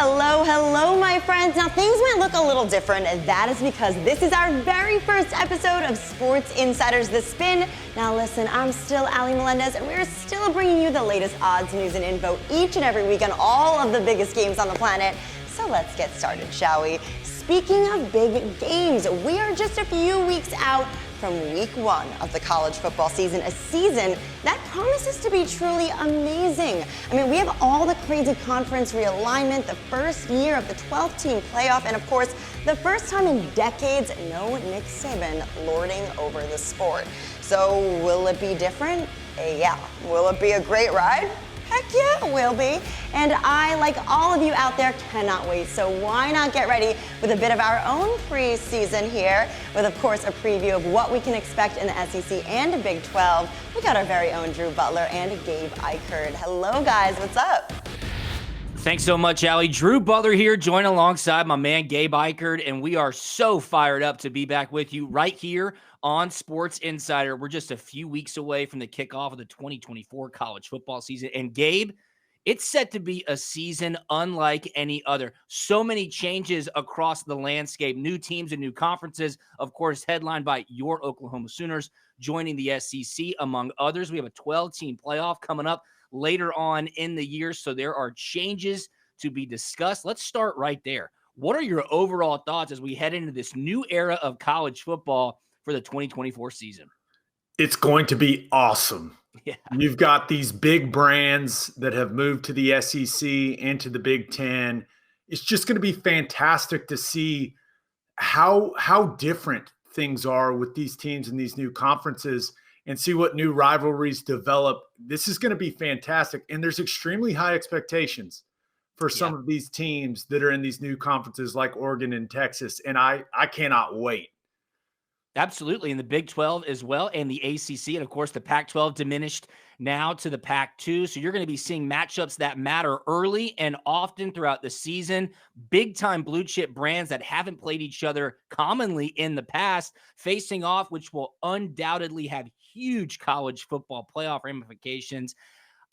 Hello, hello, my friends. Now, things might look a little different, and that is because this is our very first episode of Sports Insiders The Spin. Now, listen, I'm still Ally Melendez, and we're still bringing you the latest odds, news, and info each and every week on all of the biggest games on the planet. So let's get started, shall we? Speaking of big games, we are just a few weeks out from week one of the college football season, a season that promises to be truly amazing. I mean, we have all the crazy conference realignment, the first year of the 12-team playoff, and of course, the first time in decades, no Nick Saban lording over the sport. So will it be different? Yeah. Will it be a great ride? Heck yeah, it will be. And I, like all of you out there, cannot wait. So why not get ready with a bit of our own preseason here with, of course, a preview of what we can expect in the SEC and Big 12. We got our very own Drew Butler and Gabe Ikard. Hello, guys. What's up? Thanks so much, Ally. Drew Butler here, joined alongside my man Gabe Ikard, and we are so fired up to be back with you right here on Sports Insider. We're just a few weeks away from the kickoff of the 2024 college football season. And Gabe, it's set to be a season unlike any other. So many changes across the landscape, new teams and new conferences, of course, headlined by your Oklahoma Sooners joining the SEC, among others. We have a 12-team playoff coming up later on in the year, so there are changes to be discussed. Let's start right there. What are your overall thoughts as we head into this new era of college football for the 2024 season? It's going to be awesome. Yeah. You've got these big brands that have moved to the SEC and to the Big Ten. It's just going to be fantastic to see how different things are with these teams and these new conferences and see what new rivalries develop. This is going to be fantastic. And there's extremely high expectations for some of these teams that are in these new conferences like Oregon and Texas. And I cannot wait. Absolutely. And the Big 12 as well, and the ACC, and of course the Pac-12 diminished now to the Pac-2. So you're going to be seeing matchups that matter early and often throughout the season. Big-time blue-chip brands that haven't played each other commonly in the past facing off, which will undoubtedly have huge college football playoff ramifications.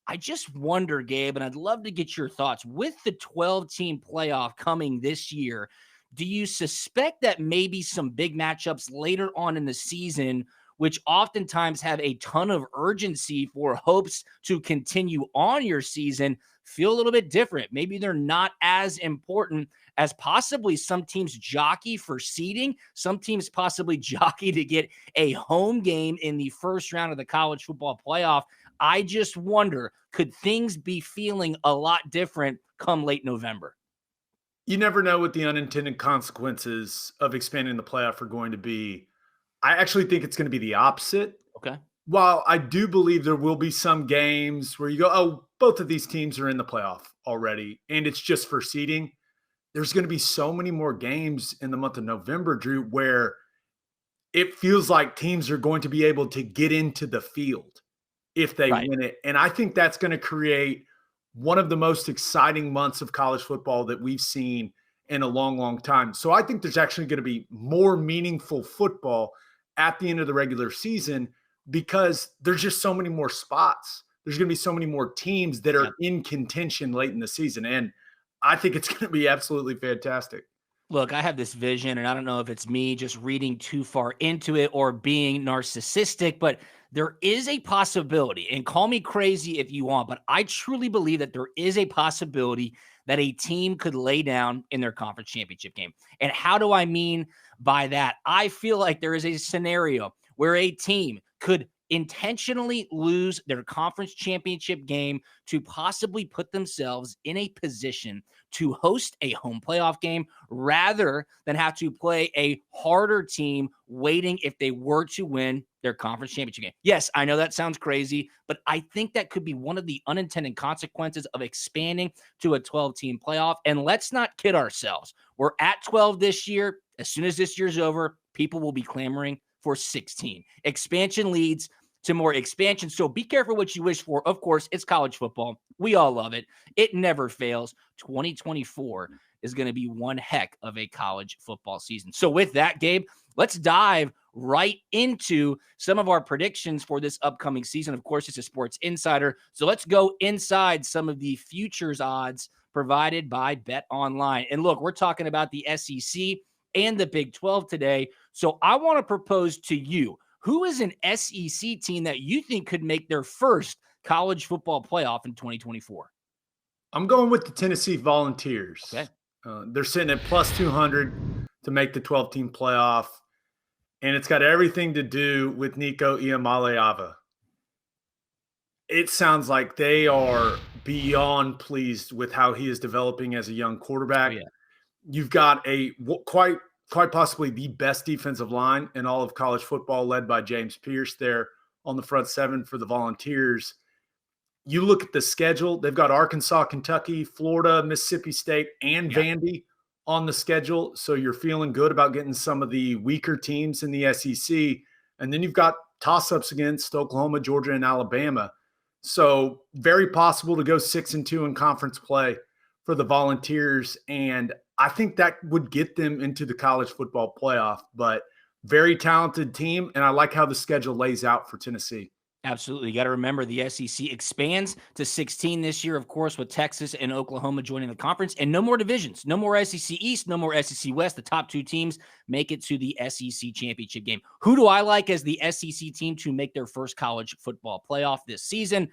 I just wonder, Gabe, and I'd love to get your thoughts, with the 12-team playoff coming this year, do you suspect that maybe some big matchups later on in the season, which oftentimes have a ton of urgency for hopes to continue on your season, feel a little bit different? Maybe they're not as important as possibly some teams jockey for seeding. Some teams possibly jockey to get a home game in the first round of the college football playoff. I just wonder, could things be feeling a lot different come late November? You never know what the unintended consequences of expanding the playoff are going to be. I actually think it's going to be the opposite. Okay. While I do believe there will be some games where you go, oh, both of these teams are in the playoff already, and it's just for seeding, there's going to be so many more games in the month of November, Drew, where it feels like teams are going to be able to get into the field if they win it. And I think that's going to create one of the most exciting months of college football that we've seen in a long, long time. So I think there's actually going to be more meaningful football at the end of the regular season because there's just so many more spots. There's going to be so many more teams that are in contention late in the season. And I think it's going to be absolutely fantastic. Look, I have this vision, and I don't know if it's me just reading too far into it or being narcissistic, but there is a possibility, and call me crazy if you want, but I truly believe that there is a possibility that a team could lay down in their conference championship game. And how do I mean by that? I feel like there is a scenario where a team could intentionally lose their conference championship game to possibly put themselves in a position to host a home playoff game rather than have to play a harder team waiting if they were to win their conference championship game. Yes, I know that sounds crazy, but I think that could be one of the unintended consequences of expanding to a 12-team playoff. And let's not kid ourselves. We're at 12 this year. As soon as this year's over, people will be clamoring for 16. Expansion leads to more expansion. So be careful what you wish for. Of course, it's college football. We all love it. It never fails. 2024 is going to be one heck of a college football season. So with that, Gabe, let's dive right into some of our predictions for this upcoming season. Of course, it's a Sports Insider. So let's go inside some of the futures odds provided by Bet Online. And look, we're talking about the SEC and the Big 12 today. So I want to propose to you, who is an SEC team that you think could make their first college football playoff in 2024? I'm going with the Tennessee Volunteers. Okay. They're sitting at plus 200 to make the 12-team playoff, and it's got everything to do with Nico Iamaleava. It sounds like they are beyond pleased with how he is developing as a young quarterback. Oh, yeah. You've got a quite possibly the best defensive line in all of college football, led by James Pierce there on the front seven for the Volunteers. You look at the schedule, they've got Arkansas, Kentucky, Florida, Mississippi State, and Vandy on the schedule. So you're feeling good about getting some of the weaker teams in the SEC. And then you've got toss-ups against Oklahoma, Georgia, and Alabama. So very possible to go 6-2 in conference play for the Volunteers. And I think that would get them into the college football playoff. But very talented team, and I like how the schedule lays out for Tennessee. Absolutely. You got to remember the SEC expands to 16 this year, of course, with Texas and Oklahoma joining the conference, and no more divisions, no more SEC East, no more SEC West. The top two teams make it to the SEC championship game. Who do I like as the SEC team to make their first college football playoff this season?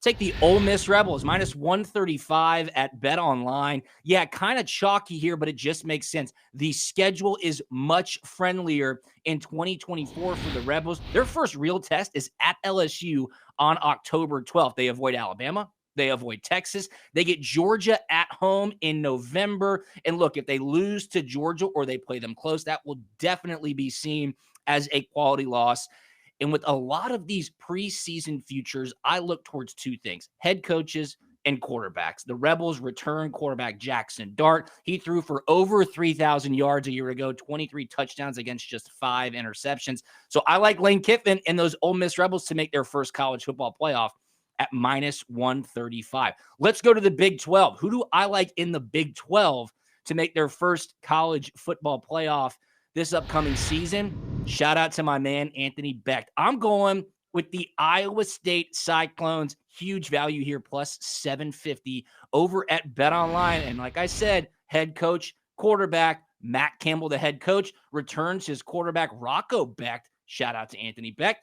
Take the Ole Miss Rebels, minus 135 at Bet Online. Yeah, kind of chalky here, but it just makes sense. The schedule is much friendlier in 2024 for the Rebels. Their first real test is at LSU on October 12th. They avoid Alabama. They avoid Texas. They get Georgia at home in November. And look, if they lose to Georgia or they play them close, that will definitely be seen as a quality loss. And with a lot of these preseason futures, I look towards two things: head coaches and quarterbacks. The Rebels return quarterback Jackson Dart. He threw for over 3,000 yards a year ago, 23 touchdowns against just 5 interceptions. So I like Lane Kiffin and those Ole Miss Rebels to make their first college football playoff at minus 135. Let's go to the Big 12. Who do I like in the Big 12 to make their first college football playoff this upcoming season? Shout out to my man, Anthony Becht. I'm going with the Iowa State Cyclones. Huge value here, plus 750 over at BetOnline. And like I said, head coach, quarterback, Matt Campbell, the head coach, returns his quarterback, Rocco Becht. Shout out to Anthony Becht.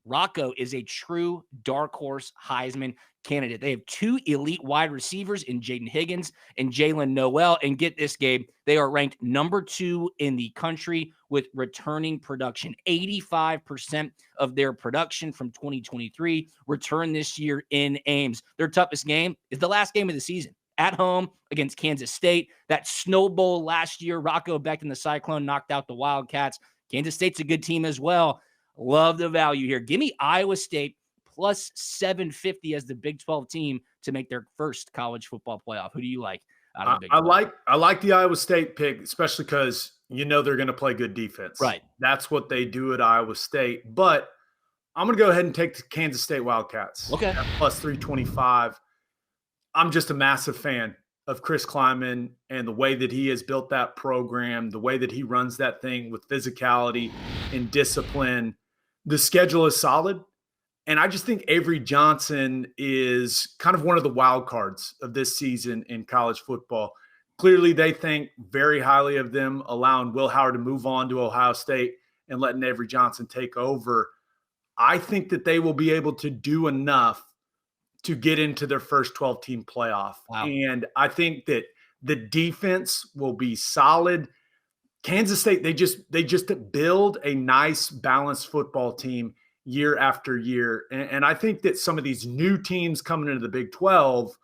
Rocco is a true dark horse Heisman candidate. They have 2 elite wide receivers in Jaden Higgins and Jalen Noel. And get this, Gabe, they are ranked number 2 in the country with returning production. 85% of their production from 2023 returned this year in Ames. Their toughest game is the last game of the season at home against Kansas State. That Snow Bowl last year, Rocco Becht and the Cyclone knocked out the Wildcats. Kansas State's a good team as well. Love the value here. Give me Iowa State plus 750 as the Big 12 team to make their first college football playoff. Who do you like out of the Big 12? I like the Iowa State pick, especially because you know they're going to play good defense. Right. That's what they do at Iowa State. But I'm going to go ahead and take the Kansas State Wildcats. Okay. At plus 325. I'm just a massive fan of Chris Kleiman and the way that he has built that program, the way that he runs that thing with physicality and discipline. The schedule is solid. And I just think Avery Johnson is kind of one of the wild cards of this season in college football. Clearly, they think very highly of them, allowing Will Howard to move on to Ohio State and letting Avery Johnson take over. I think that they will be able to do enough to get into their first 12-team playoff. Wow. And I think that the defense will be solid. Kansas State, they just build a nice, balanced football team year after year. And I think that some of these new teams coming into the Big 12,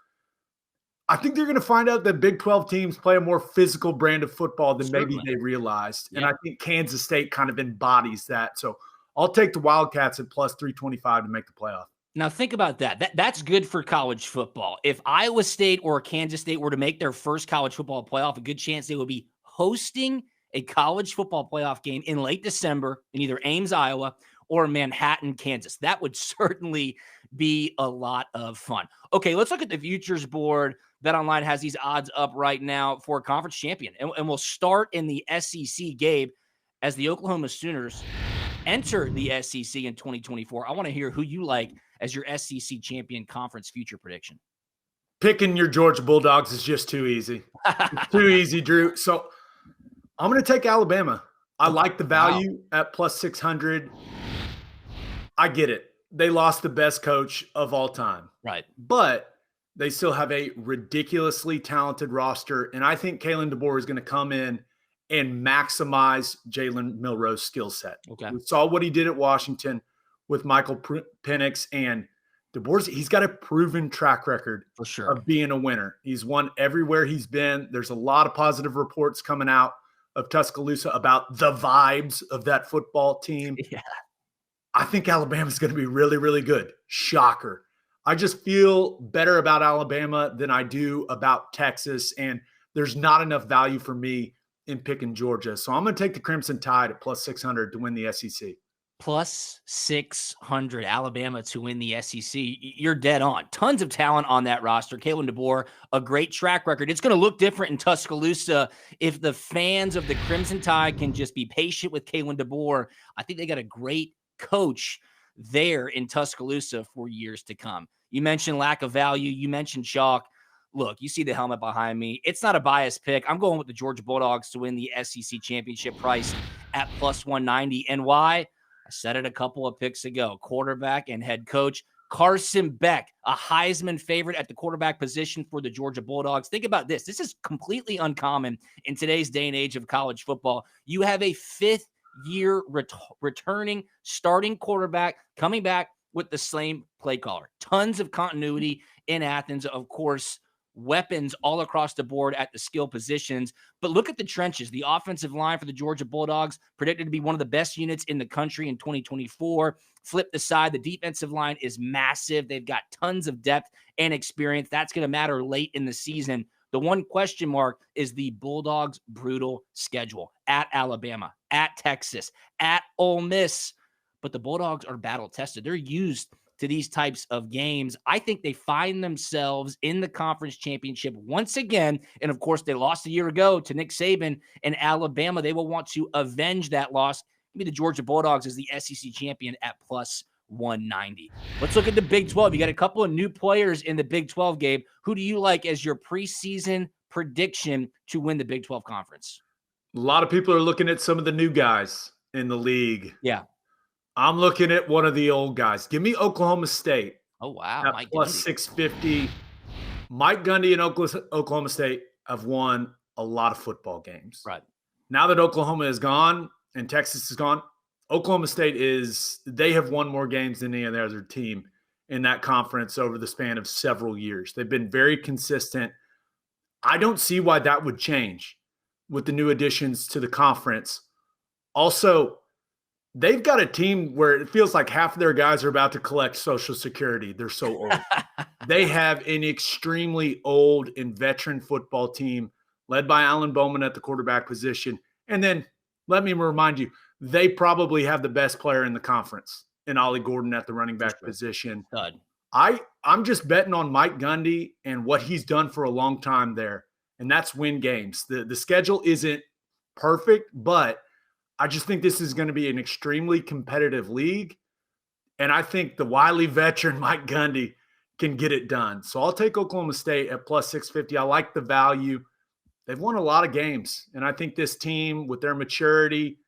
I think they're going to find out that Big 12 teams play a more physical brand of football than maybe they realized. Yeah. And I think Kansas State kind of embodies that. So I'll take the Wildcats at plus 325 to make the playoff. Now think about that. That's good for college football. If Iowa State or Kansas State were to make their first college football playoff, a good chance they would be hosting a college football playoff game in late December in either Ames, Iowa, or Manhattan, Kansas. That would certainly be a lot of fun. Okay, let's look at the futures board. BetOnline has these odds up right now for a conference champion. And we'll start in the SEC, Gabe, as the Oklahoma Sooners enter the SEC in 2024. I want to hear who you like as your SEC champion conference future prediction. Picking your Georgia Bulldogs is just too easy. It's too easy, Drew. So I'm going to take Alabama. I like the value at plus 600. I get it. They lost the best coach of all time. Right. But they still have a ridiculously talented roster. And I think Kalen DeBoer is going to come in and maximize Jalen Milroe's skill set. Okay. We saw what he did at Washington with Michael Penix, and DeBoer's, he's got a proven track record for sure of being a winner. He's won everywhere he's been. There's a lot of positive reports coming out of Tuscaloosa about the vibes of that football team. Yeah. I think Alabama's going to be really, really good. Shocker. I just feel better about Alabama than I do about Texas, and there's not enough value for me in picking Georgia. So I'm going to take the Crimson Tide at plus 600 to win the SEC. Plus 600 Alabama to win the SEC. You're dead on. Tons of talent on that roster. Kalen DeBoer, a great track record. It's going to look different in Tuscaloosa if the fans of the Crimson Tide can just be patient with Kalen DeBoer. I think they got a great coach there in Tuscaloosa for years to come. You mentioned lack of value. You mentioned chalk. Look, you see the helmet behind me. It's not a biased pick. I'm going with the Georgia Bulldogs to win the SEC championship price at plus 190. And why? I said it a couple of picks ago. Quarterback and head coach Carson Beck, a Heisman favorite at the quarterback position for the Georgia Bulldogs. Think about this. This is completely uncommon in today's day and age of college football. You have a fifth-year returning starting quarterback coming back with the same play caller. Tons of continuity in Athens, of course. Weapons all across the board at the skill positions. But look at the trenches. The offensive line for the Georgia Bulldogs predicted to be one of the best units in the country in 2024. Flip the side. The defensive line is massive. They've got tons of depth and experience. That's going to matter late in the season. The one question mark is the Bulldogs' brutal schedule at Alabama, at Texas, at Ole Miss. But the Bulldogs are battle tested. They're used to these types of games. I think they find themselves in the conference championship once again. And of course, they lost a year ago to Nick Saban and Alabama. They will want to avenge that loss. Maybe the Georgia Bulldogs as the SEC champion at plus 190. Let's look at the Big 12. You got a couple of new players in the Big 12, Gabe. Who do you like as your preseason prediction to win the Big 12 conference? A lot of people are looking at some of the new guys in the league. Yeah. I'm looking at one of the old guys. Give me Oklahoma State. Oh, wow. At Mike plus Gundy. 650. Mike Gundy and Oklahoma State have won a lot of football games. Right. Now that Oklahoma is gone and Texas is gone, Oklahoma State they have won more games than any other team in that conference over the span of several years. They've been very consistent. I don't see why that would change with the new additions to the conference. Also, they've got a team where it feels like half of their guys are about to collect Social Security. They're so old. They have an extremely old and veteran football team led by Alan Bowman at the quarterback position. And then let me remind you, they probably have the best player in the conference in Ollie Gordon at the running back position. Good. I'm just betting on Mike Gundy and what he's done for a long time there, and that's win games. The schedule isn't perfect, but I just think this is going to be an extremely competitive league, and I think the wily veteran Mike Gundy can get it done. So I'll take Oklahoma State at plus 650. I like the value. They've won a lot of games, and I think this team, with their maturity,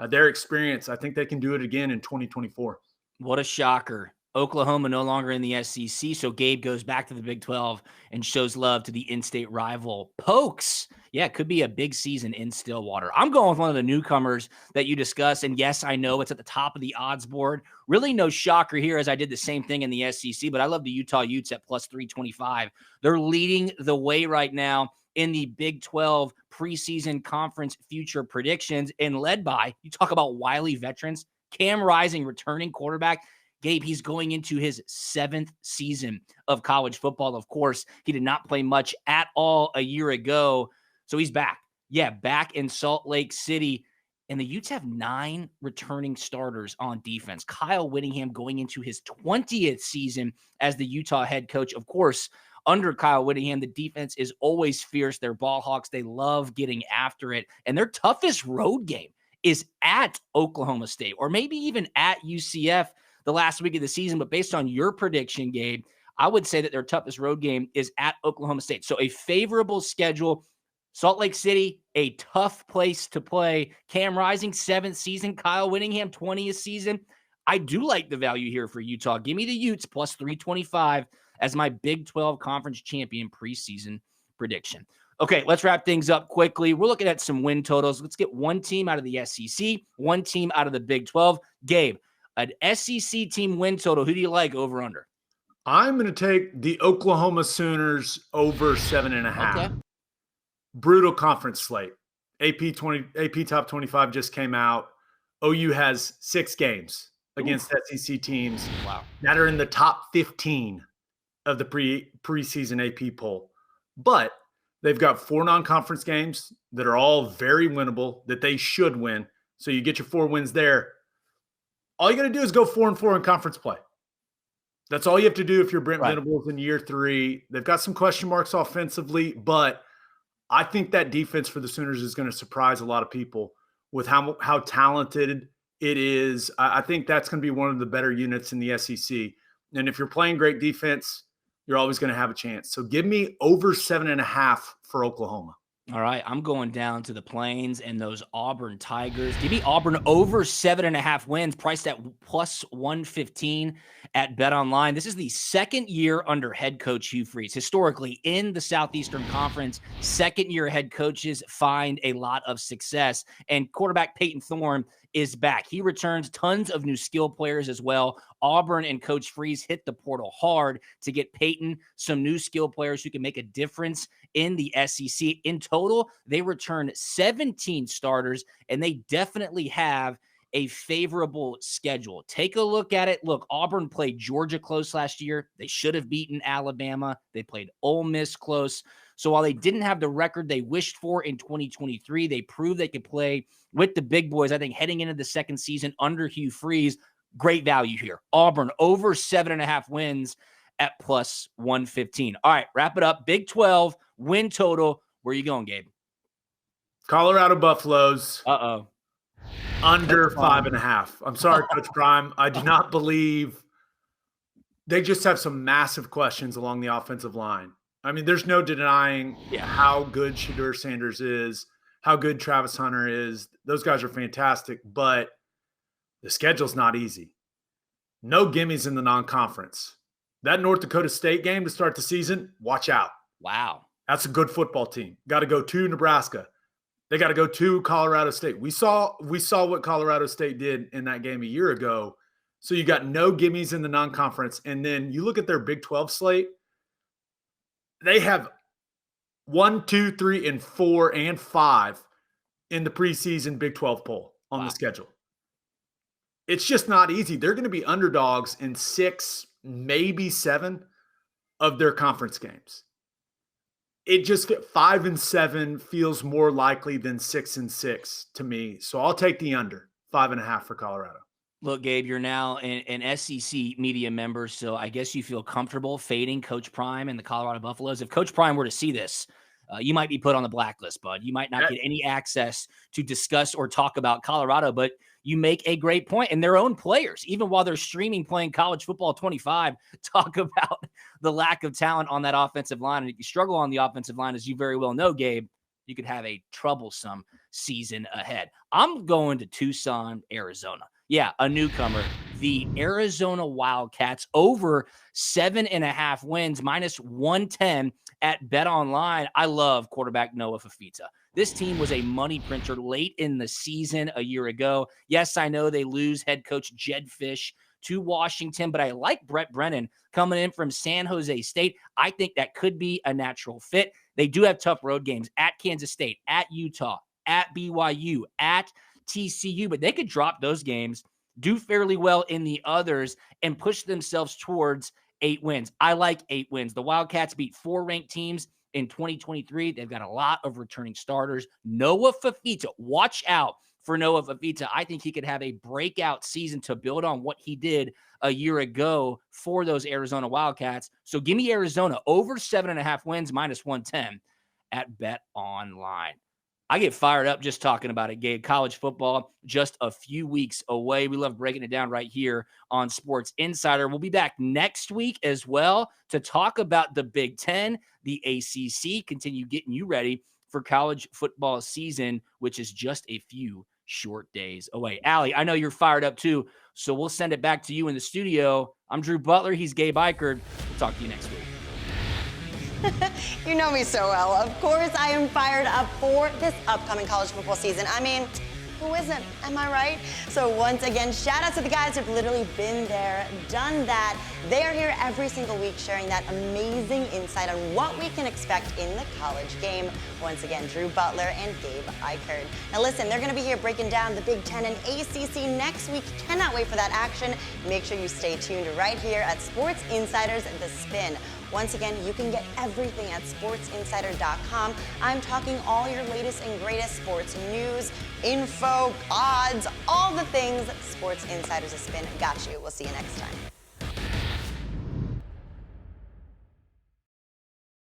their experience, I think they can do it again in 2024. What a shocker. Oklahoma no longer in the SEC, so Gabe goes back to the Big 12 and shows love to the in-state rival Pokes. Yeah, it could be a big season in Stillwater. I'm going with one of the newcomers that you discussed, and yes, I know it's at the top of the odds board. Really no shocker here, as I did the same thing in the SEC, but I love the Utah Utes at plus 325. They're leading the way right now in the Big 12 preseason conference future predictions, and led by, you talk about wily veterans, Cam Rising, returning quarterback. Gabe, he's going into his 7th season of college football. Of course, he did not play much at all a year ago, so he's back. Yeah, back in Salt Lake City. And the Utes have 9 returning starters on defense. Kyle Whittingham going into his 20th season as the Utah head coach. Of course, under Kyle Whittingham, the defense is always fierce. They're ball hawks. They love getting after it. And their toughest road game is at Oklahoma State, or maybe even at UCF the last week of the season. But based on your prediction, Gabe, I would say that their toughest road game is at Oklahoma State. So a favorable schedule. Salt Lake City, a tough place to play. Cam Rising, 7th season. Kyle Whittingham, 20th season. I do like the value here for Utah. Give me the Utes plus 325 as my Big 12 Conference champion preseason prediction. Okay, let's wrap things up quickly. We're looking at some win totals. Let's get one team out of the SEC, one team out of the Big 12. Gabe, an SEC team win total. Who do you like over under? I'm going to take the Oklahoma Sooners over 7.5. Okay. Brutal conference slate. AP Top 25 just came out. OU has 6 games against SEC teams that are in the top 15 of the preseason AP poll. But they've got 4 non-conference games that are all very winnable, that they should win. So you get your 4 wins there. All you got to do is go 4-4 in conference play. That's all you have to do if you're Brent Venables in year 3. They've got some question marks offensively, but I think that defense for the Sooners is going to surprise a lot of people with how talented it is. I think that's going to be one of the better units in the SEC. And if you're playing great defense, you're always going to have a chance. So give me over 7.5 for Oklahoma. All right, I'm going down to the Plains and those Auburn Tigers. Give me Auburn over 7.5 wins, priced at plus 115 at BetOnline. This is the second year under head coach Hugh Freeze. Historically, in the Southeastern Conference, second-year head coaches find a lot of success. And quarterback Peyton Thorne is back. He returns tons of new skill players as well. Auburn and Coach Freeze hit the portal hard to get Peyton some new skill players who can make a difference in the SEC. In total, they returned 17 starters, and they definitely have a favorable schedule. Take a look at it. Look, Auburn played Georgia close last year. They should have beaten Alabama. They played Ole Miss close. So while they didn't have the record they wished for in 2023, they proved they could play with the big boys, I think, heading into the second season under Hugh Freeze. Great value here. Auburn over 7.5 wins at plus 115. All right, wrap it up. Big 12 win total. Where are you going, Gabe? Colorado Buffaloes. Uh-oh. Under 5.5. I'm sorry, Coach Prime. I do not believe they just have some massive questions along the offensive line. I mean, there's no denying how good Shedeur Sanders is, how good Travis Hunter is. Those guys are fantastic, but the schedule's not easy. No gimmies in the non-conference. That North Dakota State game to start the season, watch out. Wow. That's a good football team. Got to go to Nebraska. They got to go to Colorado State. We saw what Colorado State did in that game a year ago. So you got no gimmies in the non-conference. And then you look at their Big 12 slate. They have 1, 2, 3, and 4, and 5 in the preseason Big 12 poll on the schedule. It's just not easy. They're going to be underdogs in 6, maybe 7 of their conference games. It just 5 and 7 feels more likely than 6 and 6 to me. So I'll take the under 5.5 for Colorado. Look, Gabe, you're now an SEC media member, so I guess you feel comfortable fading Coach Prime and the Colorado Buffaloes. If Coach Prime were to see this, you might be put on the blacklist, bud. You might not get any access to discuss or talk about Colorado, but you make a great point. And their own players, even while they're streaming playing college football 25, talk about the lack of talent on that offensive line. And if you struggle on the offensive line, as you very well know, Gabe, you could have a troublesome season ahead. I'm going to Tucson, Arizona. Yeah, a newcomer. The Arizona Wildcats over 7.5 wins, minus 110 at BetOnline. I love quarterback Noah Fafita. This team was a money printer late in the season a year ago. Yes, I know they lose head coach Jed Fish to Washington, but I like Brett Brennan coming in from San Jose State. I think that could be a natural fit. They do have tough road games at Kansas State, at Utah, at BYU, at TCU, but they could drop those games, do fairly well in the others, and push themselves towards 8 wins. I like 8 wins. The Wildcats beat 4 ranked teams in 2023. They've got a lot of returning starters. Noah Fafita, watch out for Noah Fafita. I think he could have a breakout season to build on what he did a year ago for those Arizona Wildcats. So give me Arizona over 7.5 wins, minus 110 at BetOnline. I get fired up just talking about it, Gabe. College football just a few weeks away. We love breaking it down right here on Sports Insider. We'll be back next week as well to talk about the Big Ten, the ACC, continue getting you ready for college football season, which is just a few short days away. Ally, I know you're fired up too, so we'll send it back to you in the studio. I'm Drew Butler. He's Gabe Ikard. We'll talk to you next week. You know me so well. Of course, I am fired up for this upcoming college football season. I mean, who isn't? Am I right? So once again, shout out to the guys who've literally been there, done that. They are here every single week sharing that amazing insight on what we can expect in the college game. Once again, Drew Butler and Gabe Ikard. Now listen, they're going to be here breaking down the Big Ten and ACC next week. Cannot wait for that action. Make sure you stay tuned right here at Sports Insider's The Spin. Once again, you can get everything at sportsinsider.com. I'm talking all your latest and greatest sports news, info, odds, all the things. Sports Insider's The Spin got you. We'll see you next time.